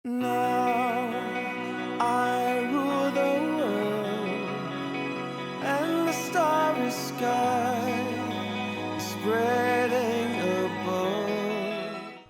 Now I rule the world, and the starry sky is spreading above.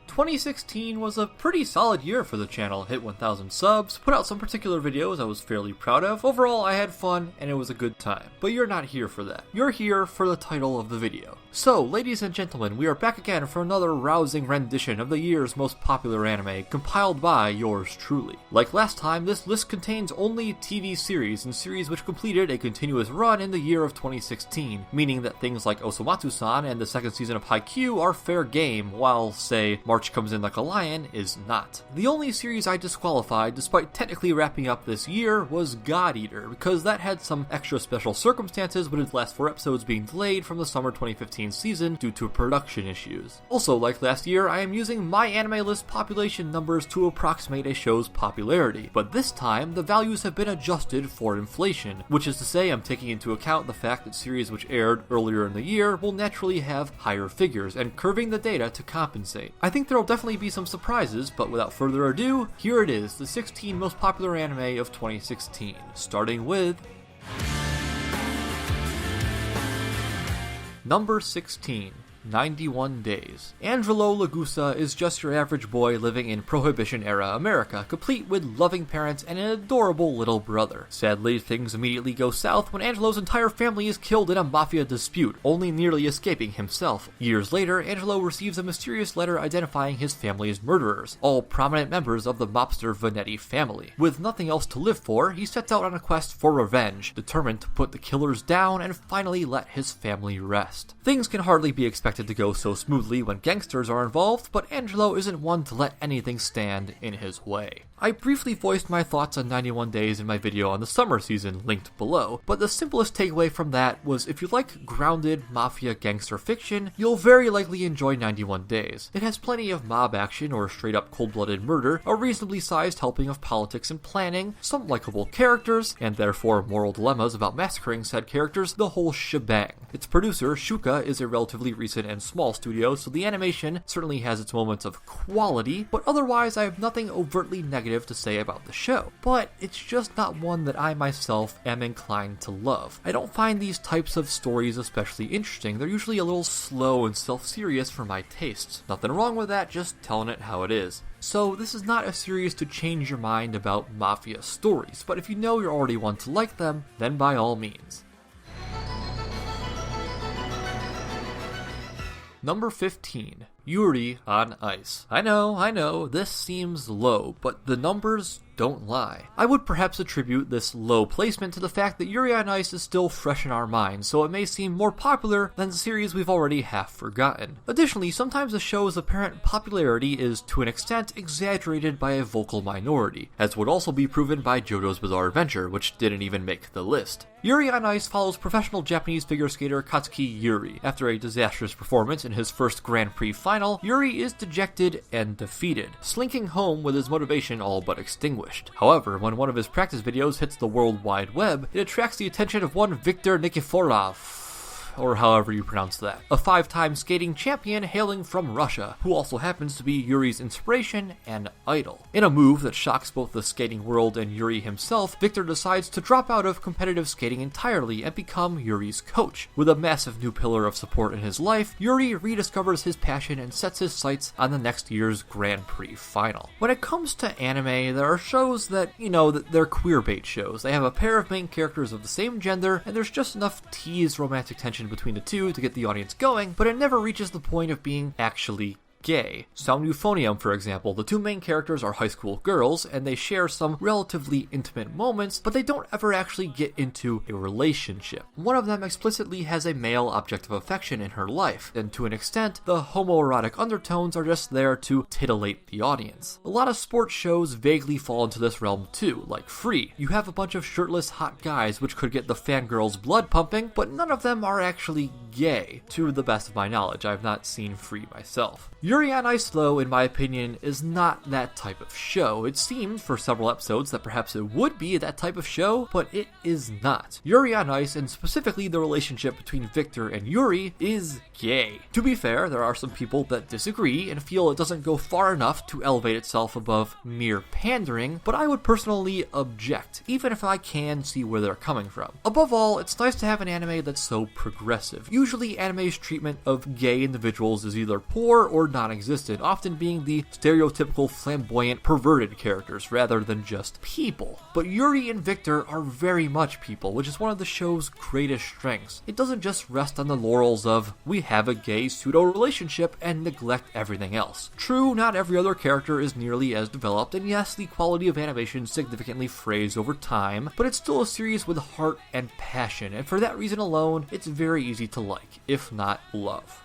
2016 was a pretty solid year for the channel. Hit 1,000 subs, put out some particular videos I was fairly proud of. Overall, I had fun and it was a good time. But you're not here for that. You're here for the title of the video. So, ladies and gentlemen, we are back again for another rousing rendition of the year's most popular anime, compiled by yours truly. Like last time, this list contains only TV series and series which completed a continuous run in the year of 2016, meaning that things like Osomatsu-san and the second season of Haikyuu are fair game, while, say, March Comes In Like a Lion is not. The only series I disqualified, despite technically wrapping up this year, was God Eater, because that had some extra special circumstances with its last 4 episodes being delayed from the summer 2015 season due to production issues. Also, like last year, I am using my anime list population numbers to approximate a show's popularity, but this time the values have been adjusted for inflation, which is to say I'm taking into account the fact that series which aired earlier in the year will naturally have higher figures, and curving the data to compensate. I think there will definitely be some surprises, but without further ado, here it is, the 16 most popular anime of 2016, starting with Number 16, 91 Days. Angelo Lagusa is just your average boy living in Prohibition-era America, complete with loving parents and an adorable little brother. Sadly, things immediately go south when Angelo's entire family is killed in a mafia dispute, only nearly escaping himself. Years later, Angelo receives a mysterious letter identifying his family's murderers, all prominent members of the mobster Vanetti family. With nothing else to live for, he sets out on a quest for revenge, determined to put the killers down and finally let his family rest. Things can hardly be expected to go so smoothly when gangsters are involved, but Angelo isn't one to let anything stand in his way. I briefly voiced my thoughts on 91 Days in my video on the summer season, linked below, but the simplest takeaway from that was if you like grounded mafia gangster fiction, you'll very likely enjoy 91 Days. It has plenty of mob action or straight up cold-blooded murder, a reasonably sized helping of politics and planning, some likable characters, and therefore moral dilemmas about massacring said characters, the whole shebang. Its producer, Shuka, is a relatively recent and small studio, so the animation certainly has its moments of quality, but otherwise I have nothing overtly negative to say about the show. But it's just not one that I myself am inclined to love. I don't find these types of stories especially interesting. They're usually a little slow and self-serious for my tastes. Nothing wrong with that, just telling it how it is. So this is not a series to change your mind about mafia stories, but if you know you're already one to like them, then by all means. Number 15, Yuri on Ice. I know, this seems low, but the numbers don't lie. I would perhaps attribute this low placement to the fact that Yuri on Ice is still fresh in our minds, so it may seem more popular than the series we've already half forgotten. Additionally, sometimes the show's apparent popularity is, to an extent, exaggerated by a vocal minority, as would also be proven by JoJo's Bizarre Adventure, which didn't even make the list. Yuri on Ice follows professional Japanese figure skater Katsuki Yuri. After a disastrous performance in his first Grand Prix final, Yuri is dejected and defeated, slinking home with his motivation all but extinguished. However, when one of his practice videos hits the World Wide Web, it attracts the attention of one Viktor Nikiforov, or however you pronounce that, a 5-time skating champion hailing from Russia, who also happens to be Yuri's inspiration and idol. In a move that shocks both the skating world and Yuri himself, Viktor decides to drop out of competitive skating entirely and become Yuri's coach. With a massive new pillar of support in his life, Yuri rediscovers his passion and sets his sights on the next year's Grand Prix final. When it comes to anime, there are shows that, they're queerbait shows. They have a pair of main characters of the same gender, and there's just enough teased romantic tension between the two to get the audience going, but it never reaches the point of being actually gay. Sound Euphonium, for example, the two main characters are high school girls, and they share some relatively intimate moments, but they don't ever actually get into a relationship. One of them explicitly has a male object of affection in her life, and to an extent, the homoerotic undertones are just there to titillate the audience. A lot of sports shows vaguely fall into this realm too, like Free. You have a bunch of shirtless hot guys which could get the fangirls' blood pumping, but none of them are actually gay. To the best of my knowledge, I've not seen Free myself. Yuri on Ice, though, in my opinion, is not that type of show. It seemed for several episodes that perhaps it would be that type of show, but it is not. Yuri on Ice, and specifically the relationship between Victor and Yuri, is gay. To be fair, there are some people that disagree and feel it doesn't go far enough to elevate itself above mere pandering, but I would personally object, even if I can see where they're coming from. Above all, it's nice to have an anime that's so progressive. Usually, anime's treatment of gay individuals is either poor or non-existent, often being the stereotypical flamboyant, perverted characters rather than just people. But Yuri and Victor are very much people, which is one of the show's greatest strengths. It doesn't just rest on the laurels of, we have a gay pseudo-relationship and neglect everything else. True, not every other character is nearly as developed, and yes, the quality of animation significantly frays over time, but it's still a series with heart and passion, and for that reason alone, it's very easy to like, if not love.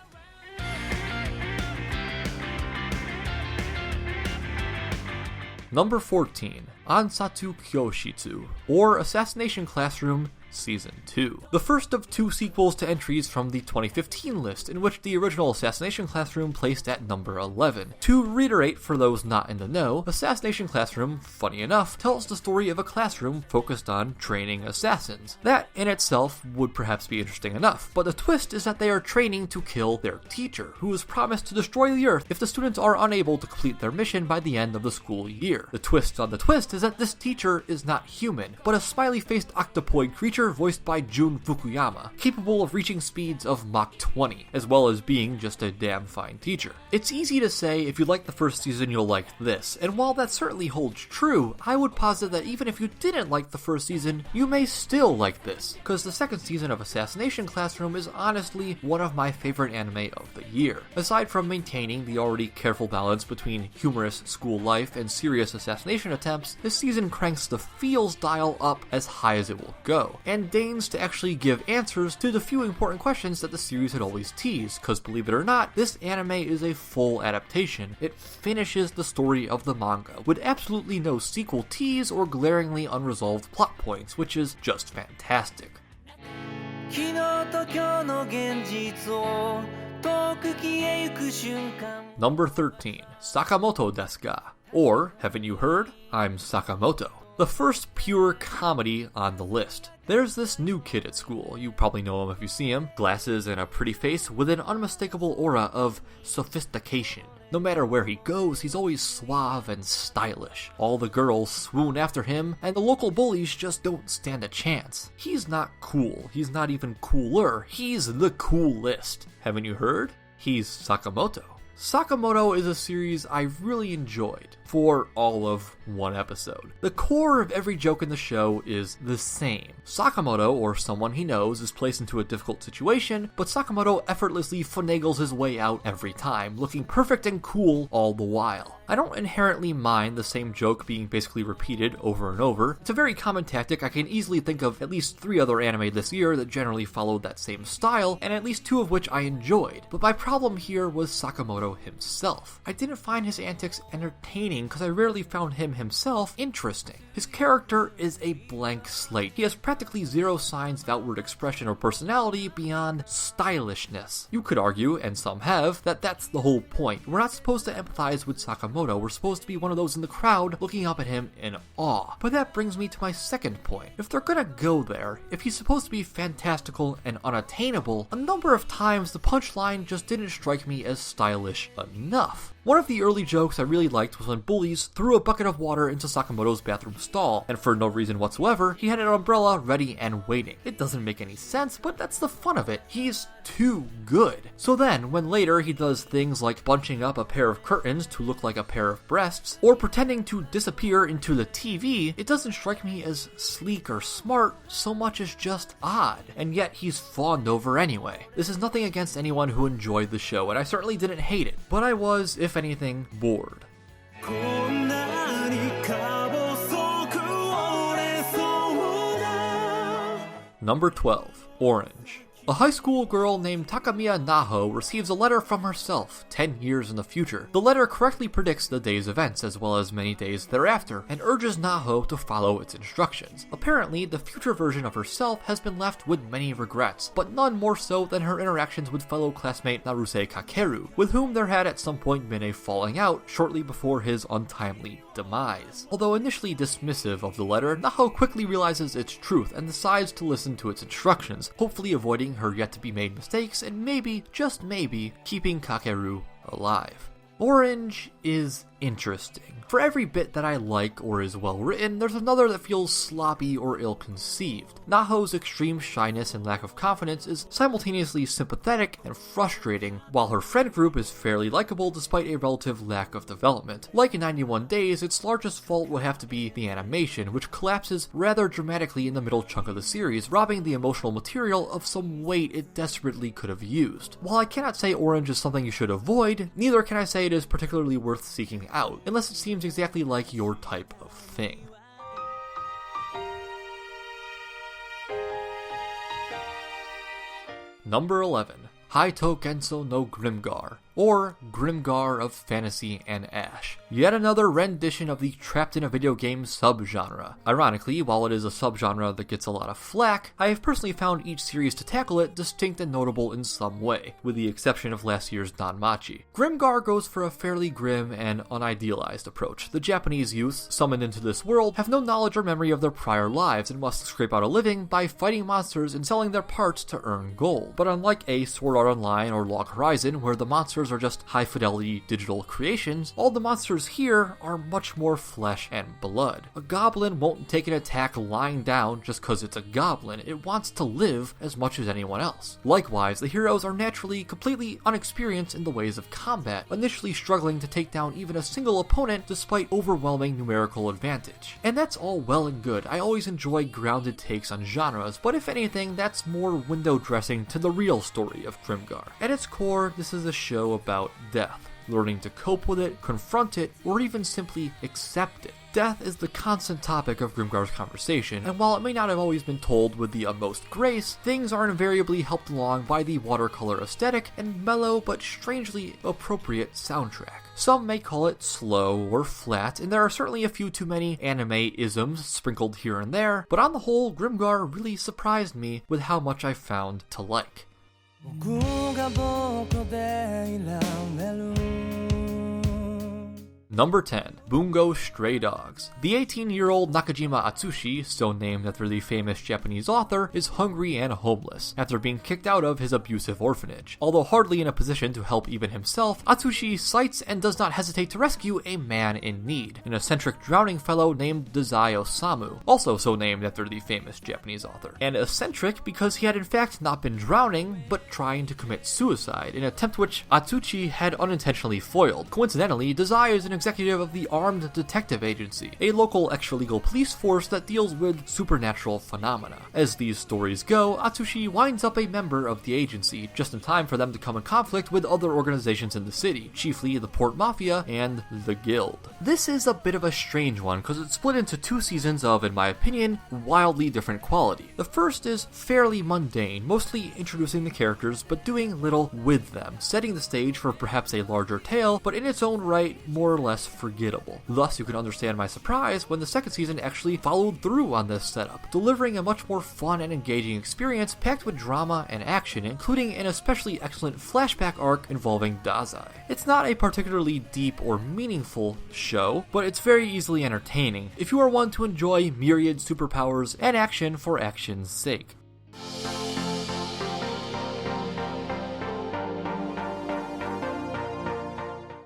Number 14, Ansatsu Kyoshitsu, or Assassination Classroom Season 2. The first of two sequels to entries from the 2015 list, in which the original Assassination Classroom placed at number 11. To reiterate for those not in the know, Assassination Classroom, funny enough, tells the story of a classroom focused on training assassins. That in itself would perhaps be interesting enough, but the twist is that they are training to kill their teacher, who is promised to destroy the Earth if the students are unable to complete their mission by the end of the school year. The twist on the twist is that this teacher is not human, but a smiley-faced octopoid creature voiced by Jun Fukuyama, capable of reaching speeds of Mach 20, as well as being just a damn fine teacher. It's easy to say if you like the first season you'll like this, and while that certainly holds true, I would posit that even if you didn't like the first season, you may still like this, because the second season of Assassination Classroom is honestly one of my favorite anime of the year. Aside from maintaining the already careful balance between humorous school life and serious assassination attempts, this season cranks the feels dial up as high as it will go, and deigns to actually give answers to the few important questions that the series had always teased, because believe it or not, this anime is a full adaptation. It finishes the story of the manga, with absolutely no sequel tease or glaringly unresolved plot points, which is just fantastic. Number 13, Sakamoto desu ka? Or, haven't you heard? I'm Sakamoto. The first pure comedy on the list. There's this new kid at school, you probably know him if you see him, glasses and a pretty face with an unmistakable aura of sophistication. No matter where he goes, he's always suave and stylish. All the girls swoon after him, and the local bullies just don't stand a chance. He's not cool, he's not even cooler, he's the coolest. Haven't you heard? He's Sakamoto. Sakamoto is a series I really enjoyed for all of one episode. The core of every joke in the show is the same. Sakamoto, or someone he knows, is placed into a difficult situation, but Sakamoto effortlessly finagles his way out every time, looking perfect and cool all the while. I don't inherently mind the same joke being basically repeated over and over. It's a very common tactic. I can easily think of at least 3 other anime this year that generally followed that same style, and at least 2 of which I enjoyed. But my problem here was Sakamoto himself. I didn't find his antics entertaining because I rarely found him himself interesting. His character is a blank slate. He has practically zero signs of outward expression or personality beyond stylishness. You could argue, and some have, that that's the whole point. We're not supposed to empathize with Sakamoto, we're supposed to be one of those in the crowd looking up at him in awe. But that brings me to my second point. If they're gonna go there, if he's supposed to be fantastical and unattainable, a number of times the punchline just didn't strike me as stylish enough. One of the early jokes I really liked was when bullies threw a bucket of water into Sakamoto's bathroom stall, and for no reason whatsoever, he had an umbrella ready and waiting. It doesn't make any sense, but that's the fun of it. He's too good. So then, when later he does things like bunching up a pair of curtains to look like a pair of breasts, or pretending to disappear into the TV, it doesn't strike me as sleek or smart so much as just odd, and yet he's fawned over anyway. This is nothing against anyone who enjoyed the show, and I certainly didn't hate it, but I was, if anything, bored. Number 12, Orange. A high school girl named Takamiya Naho receives a letter from herself 10 years in the future. The letter correctly predicts the day's events as well as many days thereafter and urges Naho to follow its instructions. Apparently, the future version of herself has been left with many regrets, but none more so than her interactions with fellow classmate Naruse Kakeru, with whom there had at some point been a falling out shortly before his untimely demise. Although initially dismissive of the letter, Naho quickly realizes its truth and decides to listen to its instructions, hopefully avoiding her yet-to-be-made mistakes and maybe, just maybe, keeping Kakeru alive. Orange is interesting. For every bit that I like or is well written, there's another that feels sloppy or ill-conceived. Naho's extreme shyness and lack of confidence is simultaneously sympathetic and frustrating, while her friend group is fairly likable despite a relative lack of development. Like in 91 Days, its largest fault would have to be the animation, which collapses rather dramatically in the middle chunk of the series, robbing the emotional material of some weight it desperately could have used. While I cannot say Orange is something you should avoid, neither can I say it is particularly worth seeking out, unless it seems exactly like your type of thing. Number 11. Haito Genso no Grimgar, or Grimgar of Fantasy and Ash. Yet another rendition of the trapped in a video game subgenre. Ironically, while it is a subgenre that gets a lot of flack, I have personally found each series to tackle it distinct and notable in some way, with the exception of last year's Danmachi. Grimgar goes for a fairly grim and unidealized approach. The Japanese youth, summoned into this world, have no knowledge or memory of their prior lives and must scrape out a living by fighting monsters and selling their parts to earn gold. But unlike a Sword Art Online or Log Horizon, where the monsters are just high-fidelity digital creations, all the monsters here are much more flesh and blood. A goblin won't take an attack lying down just cause it's a goblin, it wants to live as much as anyone else. Likewise, the heroes are naturally completely unexperienced in the ways of combat, initially struggling to take down even a single opponent despite overwhelming numerical advantage. And that's all well and good, I always enjoy grounded takes on genres, but if anything, that's more window dressing to the real story of Grimgar. At its core, this is a show about death, learning to cope with it, confront it, or even simply accept it. Death is the constant topic of Grimgar's conversation, and while it may not have always been told with the utmost grace, things are invariably helped along by the watercolor aesthetic and mellow but strangely appropriate soundtrack. Some may call it slow or flat, and there are certainly a few too many anime-isms sprinkled here and there, but on the whole, Grimgar really surprised me with how much I found to like. Number 10. Bungo Stray Dogs. The 18-year-old Nakajima Atsushi, so named after the famous Japanese author, is hungry and homeless, after being kicked out of his abusive orphanage. Although hardly in a position to help even himself, Atsushi sights and does not hesitate to rescue a man in need, an eccentric drowning fellow named Dazai Osamu, also so named after the famous Japanese author. And eccentric because he had in fact not been drowning, but trying to commit suicide, an attempt which Atsushi had unintentionally foiled. Coincidentally, Dazai is an executive of the Armed Detective Agency, a local extra-legal police force that deals with supernatural phenomena. As these stories go, Atsushi winds up a member of the agency, just in time for them to come in conflict with other organizations in the city, chiefly the Port Mafia and the Guild. This is a bit of a strange one, because it's split into two seasons of, in my opinion, wildly different quality. The first is fairly mundane, mostly introducing the characters, but doing little with them, setting the stage for perhaps a larger tale, but in its own right, more or less forgettable. Thus, you can understand my surprise when the second season actually followed through on this setup, delivering a much more fun and engaging experience packed with drama and action, including an especially excellent flashback arc involving Dazai. It's not a particularly deep or meaningful show, but it's very easily entertaining if you are one to enjoy myriad superpowers and action for action's sake.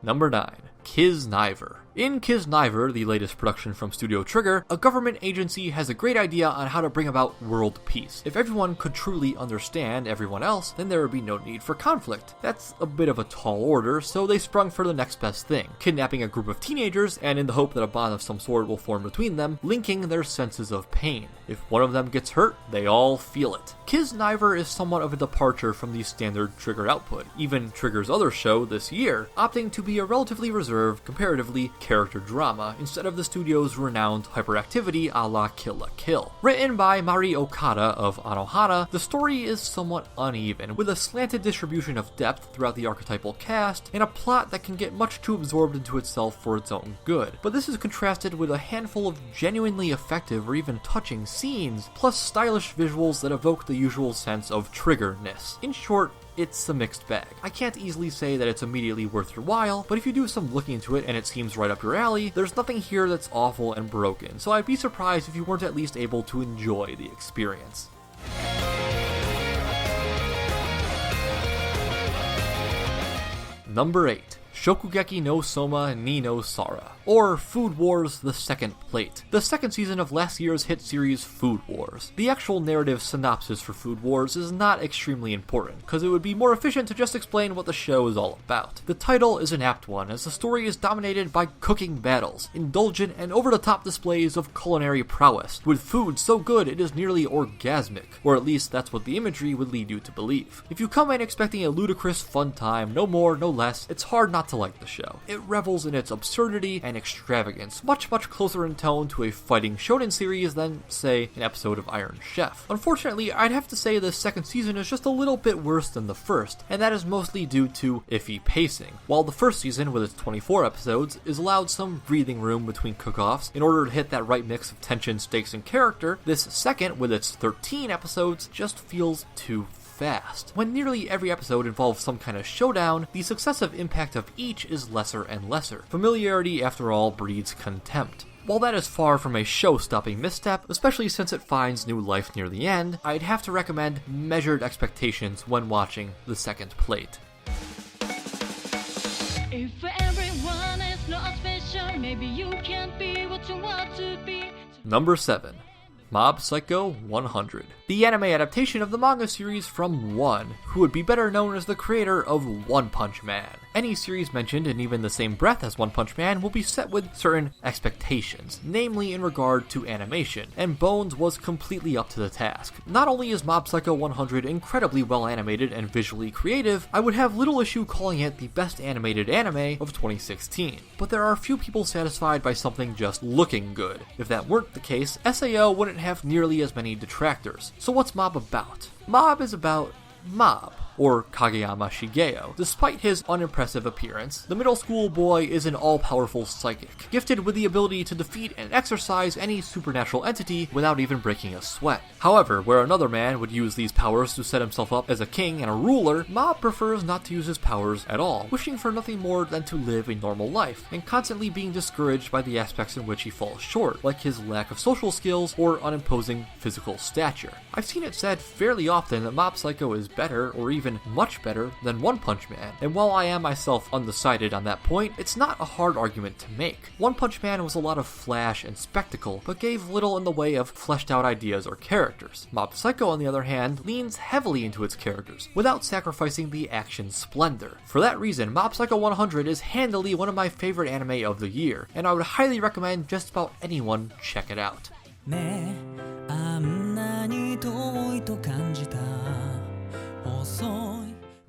Number 9. Kisniver. In Kisniver, the latest production from Studio Trigger, a government agency has a great idea on how to bring about world peace. If everyone could truly understand everyone else, then there would be no need for conflict. That's a bit of a tall order, so they sprung for the next best thing, kidnapping a group of teenagers, and in the hope that a bond of some sort will form between them, linking their senses of pain. If one of them gets hurt, they all feel it. Kisniver is somewhat of a departure from the standard Trigger output, even Trigger's other show this year, opting to be a relatively reserved, comparatively character drama, instead of the studio's renowned hyperactivity a la Kill la Kill. Written by Mari Okada of Anohana, the story is somewhat uneven, with a slanted distribution of depth throughout the archetypal cast, and a plot that can get much too absorbed into itself for its own good. But this is contrasted with a handful of genuinely effective or even touching scenes, plus stylish visuals that evoke the usual sense of triggerness. In short, it's a mixed bag. I can't easily say that it's immediately worth your while, but if you do some looking into it and it seems right up your alley, there's nothing here that's awful and broken, so I'd be surprised if you weren't at least able to enjoy the experience. Number 8. Shokugeki no Soma ni no Sara, or Food Wars: The Second Plate, the second season of last year's hit series Food Wars. The actual narrative synopsis for Food Wars is not extremely important, because it would be more efficient to just explain what the show is all about. The title is an apt one, as the story is dominated by cooking battles, indulgent and over-the-top displays of culinary prowess, with food so good it is nearly orgasmic, or at least that's what the imagery would lead you to believe. If you come in expecting a ludicrous fun time, no more, no less, it's hard not to like the show. It revels in its absurdity and extravagance, much closer in tone to a fighting shonen series than, say, an episode of Iron Chef. Unfortunately, I'd have to say the second season is just a little bit worse than the first, and that is mostly due to iffy pacing. While the first season, with its 24 episodes, is allowed some breathing room between cook-offs in order to hit that right mix of tension, stakes, and character, this second, with its 13 episodes, just feels too fast. When nearly every episode involves some kind of showdown, the successive impact of each is lesser and lesser. Familiarity, after all, breeds contempt. While that is far from a show-stopping misstep, especially since it finds new life near the end, I'd have to recommend measured expectations when watching The Second Plate. If everyone is not special, maybe you can't be what you want to be. Number 7. Mob Psycho 100, the anime adaptation of the manga series from One, who would be better known as the creator of One Punch Man. Any series mentioned in even the same breath as One Punch Man will be set with certain expectations, namely in regard to animation, and Bones was completely up to the task. Not only is Mob Psycho 100 incredibly well animated and visually creative, I would have little issue calling it the best animated anime of 2016, but there are few people satisfied by something just looking good. If that weren't the case, SAO wouldn't have nearly as many detractors. So what's Mob about? Mob is about Mob, or Kageyama Shigeo. Despite his unimpressive appearance, the middle school boy is an all-powerful psychic, gifted with the ability to defeat and exorcise any supernatural entity without even breaking a sweat. However, where another man would use these powers to set himself up as a king and a ruler, Mob prefers not to use his powers at all, wishing for nothing more than to live a normal life, and constantly being discouraged by the aspects in which he falls short, like his lack of social skills or unimposing physical stature. I've seen it said fairly often that Mob Psycho is better, or even much better, than One Punch Man, and while I am myself undecided on that point, it's not a hard argument to make. One Punch Man was a lot of flash and spectacle, but gave little in the way of fleshed out ideas or characters. Mob Psycho, on the other hand, leans heavily into its characters, without sacrificing the action splendor. For that reason, Mob Psycho 100 is handily one of my favorite anime of the year, and I would highly recommend just about anyone check it out.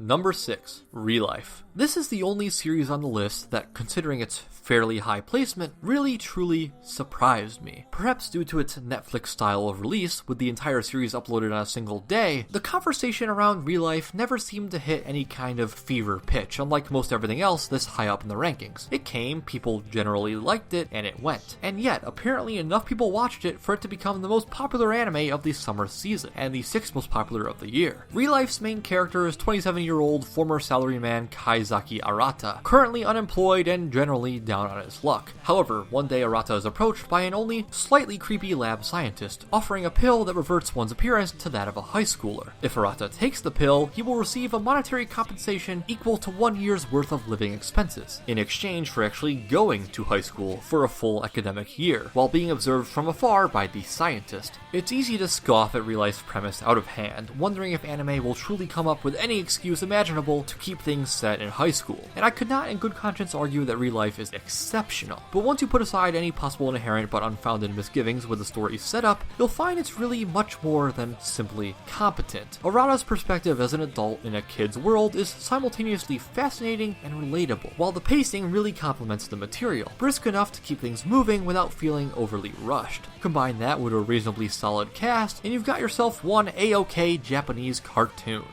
Number 6. Relife. This is the only series on the list that, considering its fairly high placement, really truly surprised me. Perhaps due to its Netflix style of release, with the entire series uploaded on a single day, the conversation around Relife never seemed to hit any kind of fever pitch, unlike most everything else this high up in the rankings. It came, people generally liked it, and it went. And yet, apparently enough people watched it for it to become the most popular anime of the summer season, and the 6th most popular of the year. Relife's main character is 27-year-old former salaryman Kaizaki Arata, currently unemployed and generally down on his luck. However, one day Arata is approached by an only slightly creepy lab scientist, offering a pill that reverts one's appearance to that of a high schooler. If Arata takes the pill, he will receive a monetary compensation equal to 1 year's worth of living expenses, in exchange for actually going to high school for a full academic year, while being observed from afar by the scientist. It's easy to scoff at Relife's premise out of hand, wondering if anime will truly come up with any excuse excuse imaginable to keep things set in high school, and I could not in good conscience argue that real life is exceptional. But once you put aside any possible inherent but unfounded misgivings with the story's setup, you'll find it's really much more than simply competent. Arata's perspective as an adult in a kid's world is simultaneously fascinating and relatable, while the pacing really complements the material, brisk enough to keep things moving without feeling overly rushed. Combine that with a reasonably solid cast, and you've got yourself one A-OK Japanese cartoon.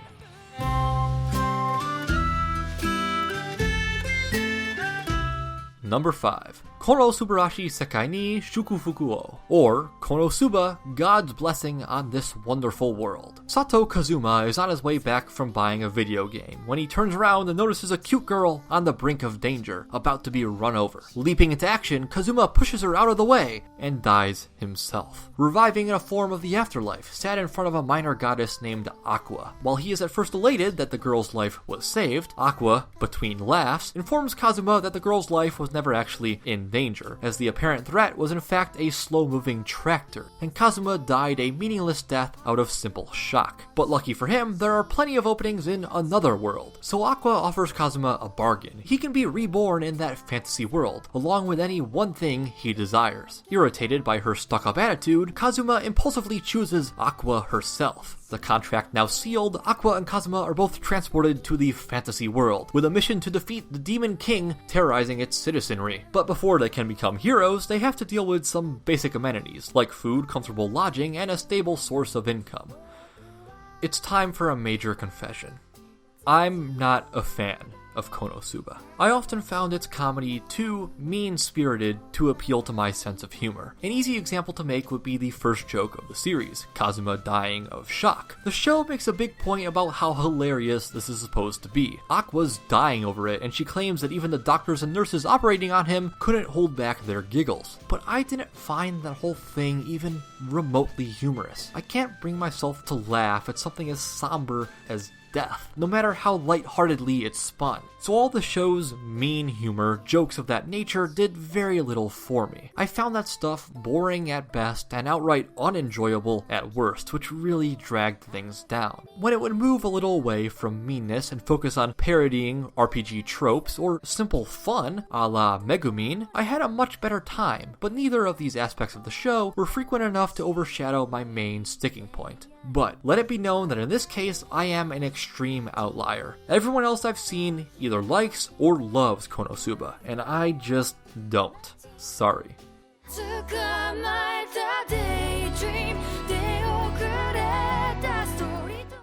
Number 5. Konosubarashi Sekai ni Shukufuku o, or Konosuba, God's Blessing on This Wonderful World. Sato Kazuma is on his way back from buying a video game when he turns around and notices a cute girl on the brink of danger, about to be run over. Leaping into action, Kazuma pushes her out of the way and dies himself, reviving in a form of the afterlife, sat in front of a minor goddess named Aqua. While he is at first elated that the girl's life was saved, Aqua, between laughs, informs Kazuma that the girl's life was never actually in danger, as the apparent threat was in fact a slow-moving tractor, and Kazuma died a meaningless death out of simple shock. But lucky for him, there are plenty of openings in another world, so Aqua offers Kazuma a bargain. He can be reborn in that fantasy world, along with any one thing he desires. Irritated by her stuck-up attitude, Kazuma impulsively chooses Aqua herself. The contract now sealed, Aqua and Kazuma are both transported to the fantasy world, with a mission to defeat the Demon King terrorizing its citizenry. But before they can become heroes, they have to deal with some basic amenities, like food, comfortable lodging, and a stable source of income. It's time for a major confession. I'm not a fan of Konosuba. I often found its comedy too mean-spirited to appeal to my sense of humor. An easy example to make would be the first joke of the series, Kazuma dying of shock. The show makes a big point about how hilarious this is supposed to be. Aqua's dying over it, and she claims that even the doctors and nurses operating on him couldn't hold back their giggles. But I didn't find that whole thing even remotely humorous. I can't bring myself to laugh at something as somber as death, no matter how lightheartedly it's spun. So all the show's mean humor, jokes of that nature, did very little for me. I found that stuff boring at best and outright unenjoyable at worst, which really dragged things down. When it would move a little away from meanness and focus on parodying RPG tropes or simple fun, a la Megumin, I had a much better time, but neither of these aspects of the show were frequent enough to overshadow my main sticking point. But let it be known that in this case, I am an extreme outlier. Everyone else I've seen either likes or loves Konosuba, and I just don't. Sorry.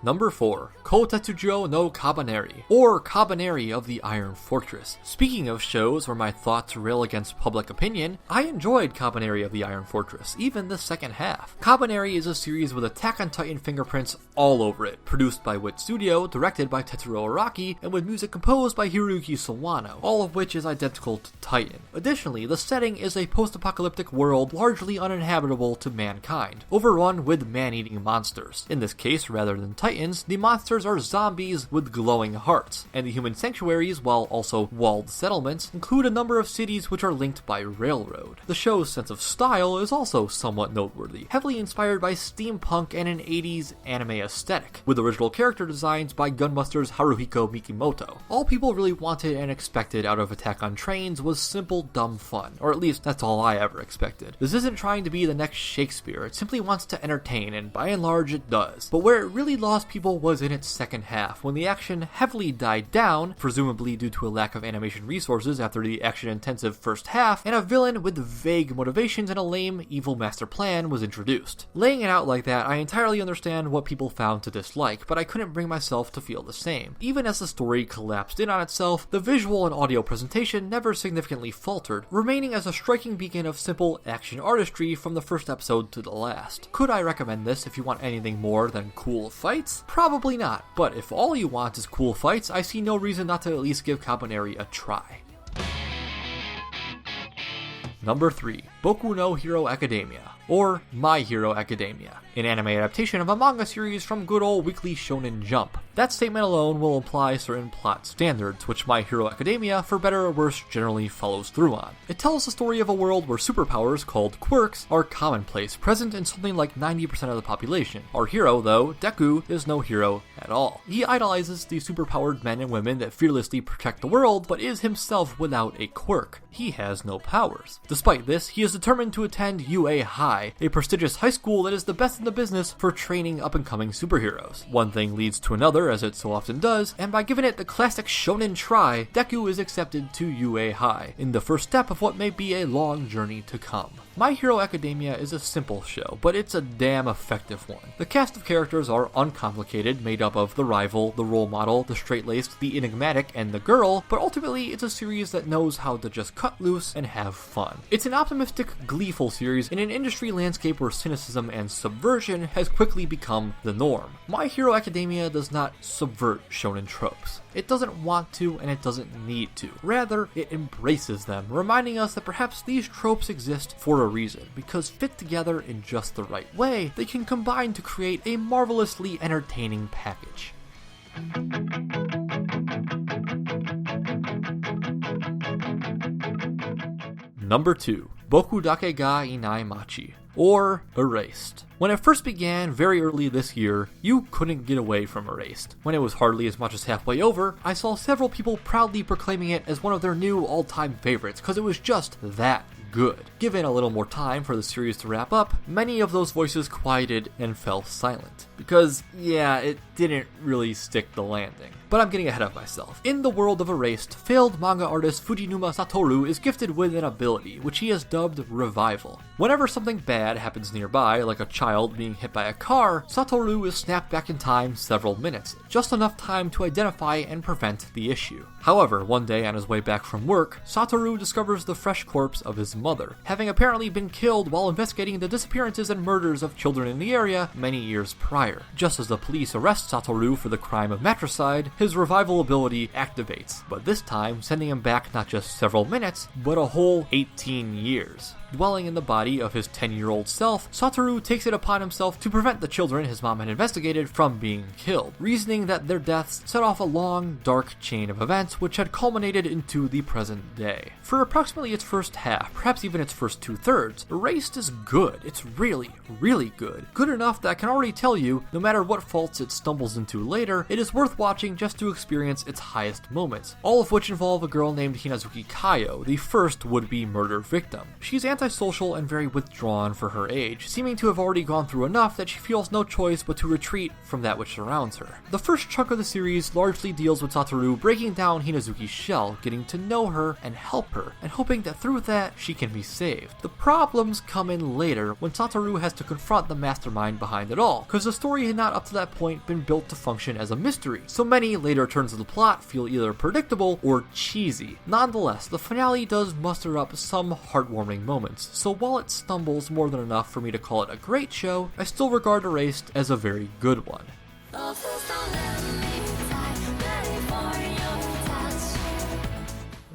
Number 4. Kotetsujo no Kabaneri, or Kabaneri of the Iron Fortress. Speaking of shows where my thoughts rail against public opinion, I enjoyed Kabaneri of the Iron Fortress, even the second half. Kabaneri is a series with Attack on Titan fingerprints all over it, produced by Wit Studio, directed by Tetsuro Araki, and with music composed by Hiroyuki Sawano, all of which is identical to Titan. Additionally, the setting is a post-apocalyptic world largely uninhabitable to mankind, overrun with man-eating monsters. In this case, rather than Titans, the monsters are zombies with glowing hearts, and the human sanctuaries, while also walled settlements, include a number of cities which are linked by railroad. The show's sense of style is also somewhat noteworthy, heavily inspired by steampunk and an 80s anime aesthetic, with original character designs by Gunbuster's Haruhiko Mikimoto. All people really wanted and expected out of Attack on Trains was simple, dumb fun, or at least that's all I ever expected. This isn't trying to be the next Shakespeare, it simply wants to entertain, and by and large it does. But where it really lost people was in its second half, when the action heavily died down, presumably due to a lack of animation resources after the action-intensive first half, and a villain with vague motivations and a lame, evil master plan was introduced. Laying it out like that, I entirely understand what people found to dislike, but I couldn't bring myself to feel the same. Even as the story collapsed in on itself, the visual and audio presentation never significantly faltered, remaining as a striking beacon of simple action artistry from the first episode to the last. Could I recommend this if you want anything more than cool fights? Probably not, but if all you want is cool fights, I see no reason not to at least give Kabaneri a try. Number 3. Boku no Hero Academia, or My Hero Academia, an anime adaptation of a manga series from good old Weekly Shonen Jump. That statement alone will imply certain plot standards, which My Hero Academia, for better or worse, generally follows through on. It tells the story of a world where superpowers, called quirks, are commonplace, present in something like 90% of the population. Our hero, though, Deku, is no hero at all. He idolizes the superpowered men and women that fearlessly protect the world, but is himself without a quirk. He has no powers. Despite this, he is determined to attend UA High, a prestigious high school that is the best in the business for training up-and-coming superheroes. One thing leads to another, as it so often does, and by giving it the classic shonen try, Deku is accepted to UA High, in the first step of what may be a long journey to come. My Hero Academia is a simple show, but it's a damn effective one. The cast of characters are uncomplicated, made up of the rival, the role model, the straight-laced, the enigmatic, and the girl, but ultimately it's a series that knows how to just cut loose and have fun. It's an optimistic, gleeful series in an industry landscape where cynicism and subversion has quickly become the norm. My Hero Academia does not subvert shonen tropes. It doesn't want to, and it doesn't need to. Rather, it embraces them, reminding us that perhaps these tropes exist for a reason, because fit together in just the right way, they can combine to create a marvelously entertaining package. Number 2. Boku Dake ga Inai Machi, or Erased. When it first began very early this year, you couldn't get away from Erased. When it was hardly as much as halfway over, I saw several people proudly proclaiming it as one of their new all-time favorites because it was just that good. Given a little more time for the series to wrap up, many of those voices quieted and fell silent. Because, yeah, it didn't really stick the landing. But I'm getting ahead of myself. In the world of Erased, failed manga artist Fujinuma Satoru is gifted with an ability, which he has dubbed Revival. Whenever something bad happens nearby, like a child being hit by a car, Satoru is snapped back in time several minutes, just enough time to identify and prevent the issue. However, one day on his way back from work, Satoru discovers the fresh corpse of his mother, having apparently been killed while investigating the disappearances and murders of children in the area many years prior. Just as the police arrest Satoru for the crime of matricide, his revival ability activates, but this time sending him back not just several minutes, but a whole 18 years. Dwelling in the body of his 10-year-old self, Satoru takes it upon himself to prevent the children his mom had investigated from being killed, reasoning that their deaths set off a long, dark chain of events which had culminated into the present day. For approximately its first half, perhaps even its first 2/3, Erased is good. It's really, really good. Good enough that I can already tell you, no matter what faults it stumbles into later, it is worth watching just to experience its highest moments, all of which involve a girl named Hinazuki Kayo, the first would-be murder victim. She's antisocial and very withdrawn for her age, seeming to have already gone through enough that she feels no choice but to retreat from that which surrounds her. The first chunk of the series largely deals with Satoru breaking down Hinazuki's shell, getting to know her and help her, and hoping that through that she can be saved. The problems come in later when Satoru has to confront the mastermind behind it all, because the story had not up to that point been built to function as a mystery, so many later turns of the plot feel either predictable or cheesy. Nonetheless, the finale does muster up some heartwarming moments, so while it stumbles more than enough for me to call it a great show, I still regard Erased as a very good one.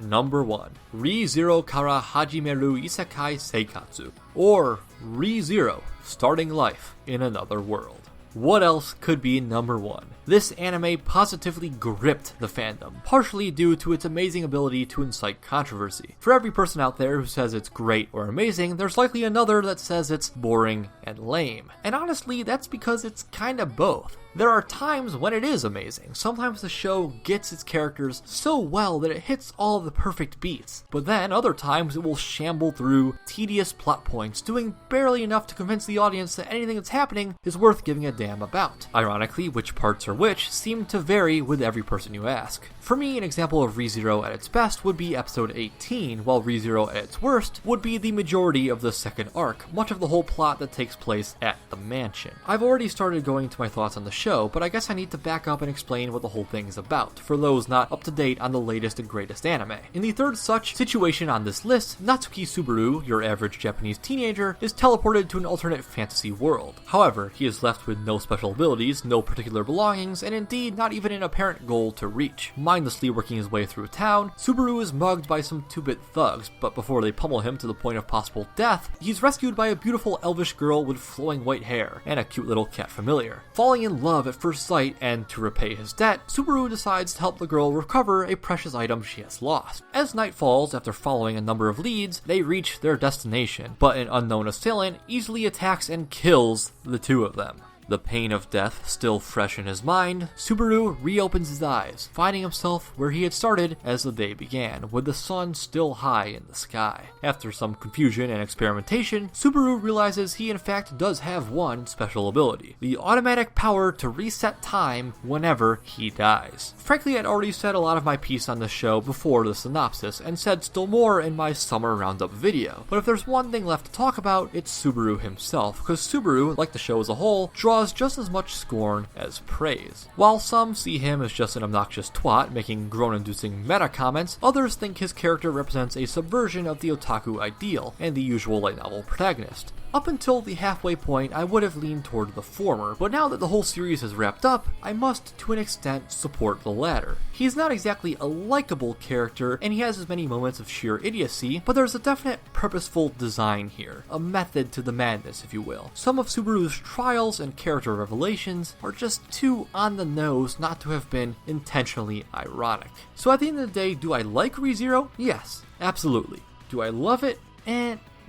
Number 1. Re:Zero Kara Hajimeru Isekai Seikatsu, or Re:Zero, Starting Life in Another World. What else could be number 1? This anime positively gripped the fandom, partially due to its amazing ability to incite controversy. For every person out there who says it's great or amazing, there's likely another that says it's boring and lame. And honestly, that's because it's kinda both. There are times when it is amazing. Sometimes the show gets its characters so well that it hits all of the perfect beats. But then other times it will shamble through tedious plot points, doing barely enough to convince the audience that anything that's happening is worth giving a damn about. Ironically, which parts are which seem to vary with every person you ask. For me, an example of Re:Zero at its best would be episode 18, while Re:Zero at its worst would be the majority of the second arc, much of the whole plot that takes place at the mansion. I've already started going to my thoughts on the show, show, but I guess I need to back up and explain what the whole thing is about, for those not up to date on the latest and greatest anime. In the third such situation on this list, Natsuki Subaru, your average Japanese teenager, is teleported to an alternate fantasy world. However, he is left with no special abilities, no particular belongings, and indeed not even an apparent goal to reach. Mindlessly working his way through town, Subaru is mugged by some 2-bit thugs, but before they pummel him to the point of possible death, he's rescued by a beautiful elvish girl with flowing white hair and a cute little cat familiar. Falling in love at first sight, and to repay his debt, Subaru decides to help the girl recover a precious item she has lost. As night falls, after following a number of leads, they reach their destination, but an unknown assailant easily attacks and kills the two of them. The pain of death still fresh in his mind, Subaru reopens his eyes, finding himself where he had started as the day began, with the sun still high in the sky. After some confusion and experimentation, Subaru realizes he in fact does have one special ability, the automatic power to reset time whenever he dies. Frankly, I'd already said a lot of my piece on this show before the synopsis, and said still more in my summer roundup video. But if there's one thing left to talk about, it's Subaru himself, because Subaru, like the show as a whole, draws just as much scorn as praise. While some see him as just an obnoxious twat making groan-inducing meta comments, others think his character represents a subversion of the otaku ideal and the usual light novel protagonist. Up until the halfway point, I would have leaned toward the former, but now that the whole series has wrapped up, I must, to an extent, support the latter. He's not exactly a likable character, and he has as many moments of sheer idiocy, but there's a definite purposeful design here, a method to the madness, if you will. Some of Subaru's trials and character revelations are just too on the nose not to have been intentionally ironic. So at the end of the day, do I like ReZero? Yes, absolutely. Do I love it?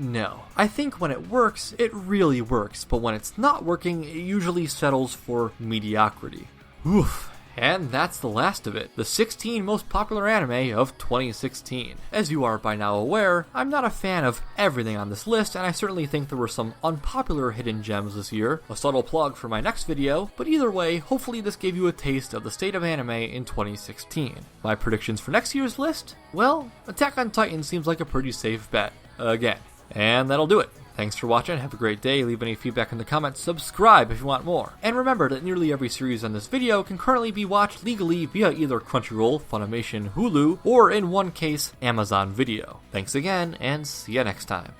No. I think when it works, it really works, but when it's not working, it usually settles for mediocrity. Oof. And that's the last of it, the 16 most popular anime of 2016. As you are by now aware, I'm not a fan of everything on this list, and I certainly think there were some unpopular hidden gems this year, a subtle plug for my next video, but either way, hopefully this gave you a taste of the state of anime in 2016. My predictions for next year's list? Well, Attack on Titan seems like a pretty safe bet, again. And that'll do it. Thanks for watching, have a great day, leave any feedback in the comments, subscribe if you want more. And remember that nearly every series on this video can currently be watched legally via either Crunchyroll, Funimation, Hulu, or in one case, Amazon Video. Thanks again, and see ya next time.